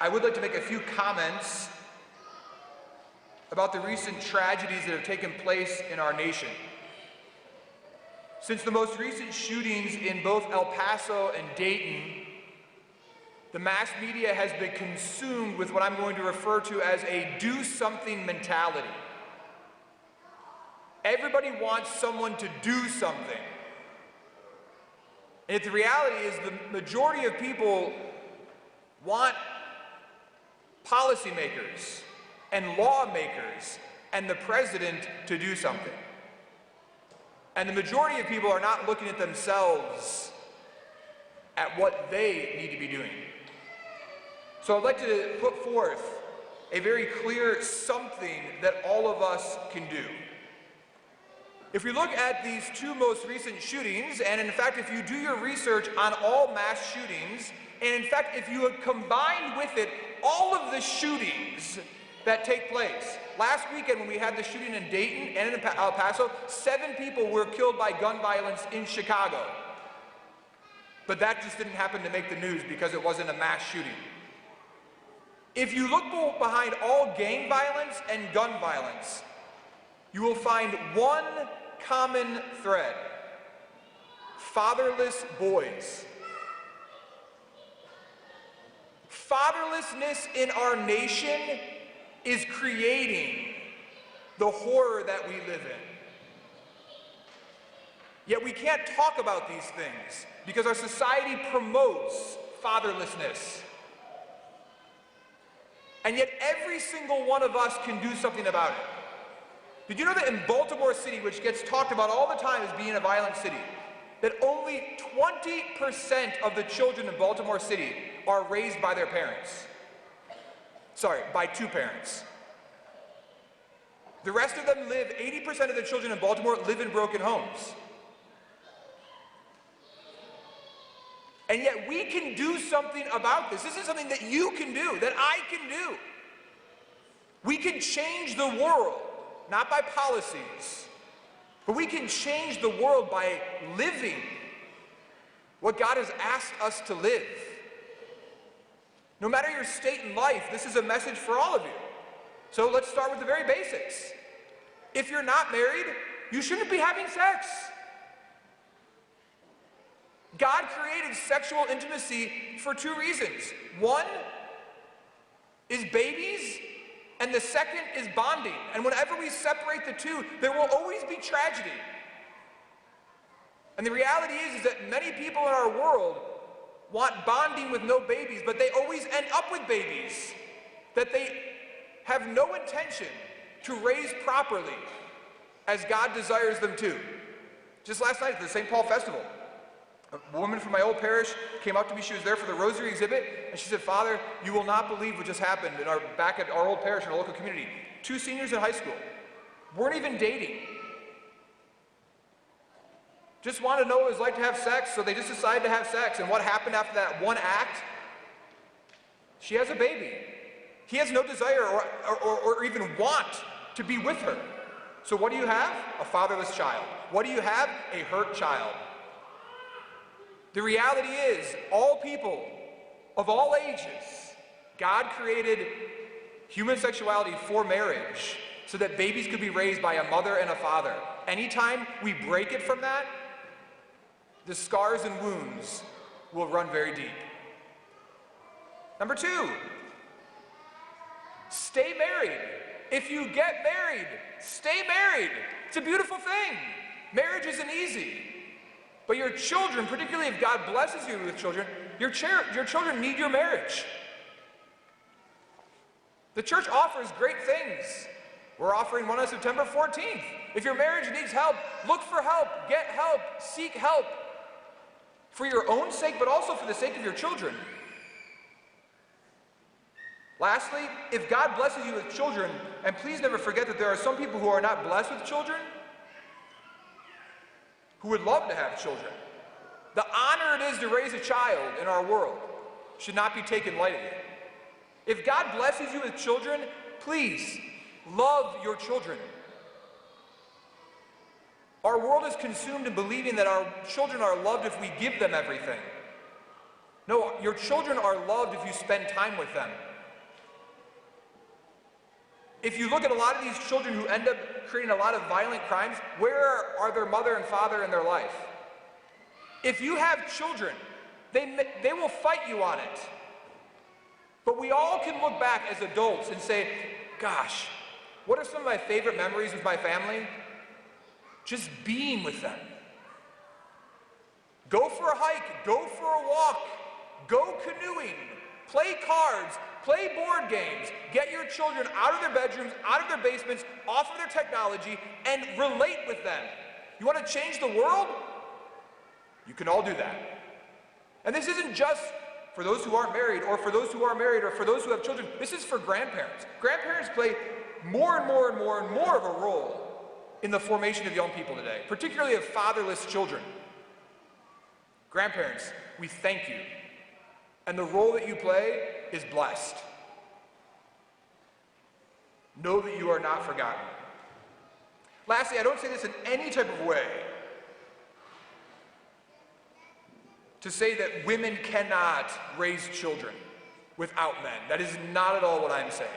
I would like to make a few comments about the recent tragedies that have taken place in our nation. Since the most recent shootings in both El Paso and Dayton, the mass media has been consumed with what I'm going to refer to as a do-something mentality. Everybody wants someone to do something. And yet the reality is the majority of people want policymakers and lawmakers and the president to do something. And the majority of people are not looking at themselves at what they need to be doing. So I'd like to put forth a very clear something that all of us can do. If we look at these two most recent shootings, and in fact, if you do your research on all mass shootings, and in fact, if you had combined with it all of the shootings that take place. Last weekend when we had the shooting in Dayton and in El Paso, 7 people were killed by gun violence in Chicago. But that just didn't happen to make the news because it wasn't a mass shooting. If you look behind all gang violence and gun violence, you will find one common thread: fatherless boys. Fatherlessness in our nation is creating the horror that we live in. Yet we can't talk about these things because our society promotes fatherlessness. And yet every single one of us can do something about it. Did you know that in Baltimore City, which gets talked about all the time as being a violent city, that only 20% of the children in Baltimore City are raised by their parents? Sorry, by 2 parents. The rest of them live, 80% of the children in Baltimore live in broken homes. And yet we can do something about this. This is something that you can do, that I can do. We can change the world, not by policies, but we can change the world by living what God has asked us to live. No matter your state in life, this is a message for all of you. So let's start with the very basics. If you're not married, you shouldn't be having sex. God created sexual intimacy for 2 reasons. One is babies, and the second is bonding. And whenever we separate the two, there will always be tragedy. And the reality is that many people in our world want bonding with no babies, but they always end up with babies that they have no intention to raise properly as God desires them to. Just last night at the St. Paul Festival, a woman from my old parish came up to me. She was there for the Rosary exhibit, and she said, "Father, you will not believe what just happened back at our old parish in our local community. 2 seniors in high school weren't even dating. Just wanted to know what it was like to have sex, so they just decided to have sex. And what happened after that one act? She has a baby. He has no desire or even want to be with her. So what do you have? A fatherless child. What do you have? A hurt child." The reality is, all people of all ages, God created human sexuality for marriage so that babies could be raised by a mother and a father. Anytime we break it from that, the scars and wounds will run very deep. Number 2, stay married. If you get married, stay married. It's a beautiful thing. Marriage isn't easy. But your children, particularly if God blesses you with children, your children need your marriage. The church offers great things. We're offering one on September 14th. If your marriage needs help, look for help, get help, seek help. For your own sake, but also for the sake of your children. Lastly, if God blesses you with children, and please never forget that there are some people who are not blessed with children, who would love to have children. The honor it is to raise a child in our world should not be taken lightly. If God blesses you with children, please love your children. Our world is consumed in believing that our children are loved if we give them everything. No, your children are loved if you spend time with them. If you look at a lot of these children who end up creating a lot of violent crimes, where are their mother and father in their life? If you have children, they will fight you on it. But we all can look back as adults and say, gosh, what are some of my favorite memories with my family? Just being with them. Go for a hike, go for a walk, go canoeing, play cards, play board games, get your children out of their bedrooms, out of their basements, off of their technology, and relate with them. You want to change the world? You can all do that. And this isn't just for those who aren't married, or for those who are married, or for those who have children. This is for grandparents. Grandparents play more and more and more and more of a role in the formation of young people today, particularly of fatherless children. Grandparents, we thank you. And the role that you play is blessed. Know that you are not forgotten. Lastly, I don't say this in any type of way to say that women cannot raise children without men. That is not at all what I'm saying.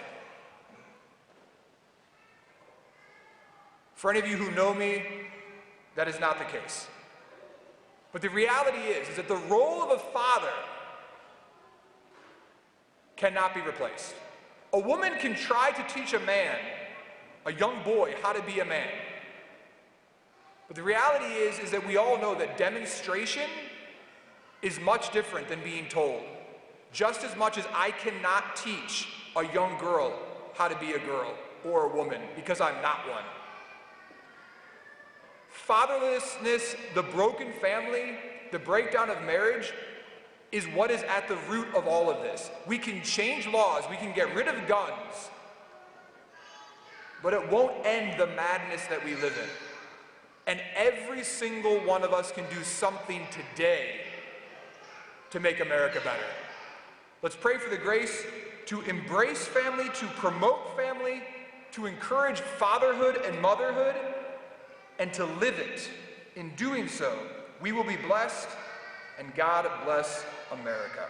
For any of you who know me, that is not the case. But the reality is that the role of a father cannot be replaced. A woman can try to teach a man, a young boy, how to be a man. But the reality is that we all know that demonstration is much different than being told. Just as much as I cannot teach a young girl how to be a girl or a woman, because I'm not one. Fatherlessness, the broken family, the breakdown of marriage is what is at the root of all of this. We can change laws, we can get rid of guns, but it won't end the madness that we live in. And every single one of us can do something today to make America better. Let's pray for the grace to embrace family, to promote family, to encourage fatherhood and motherhood, and to live it. In doing so, we will be blessed, and God bless America.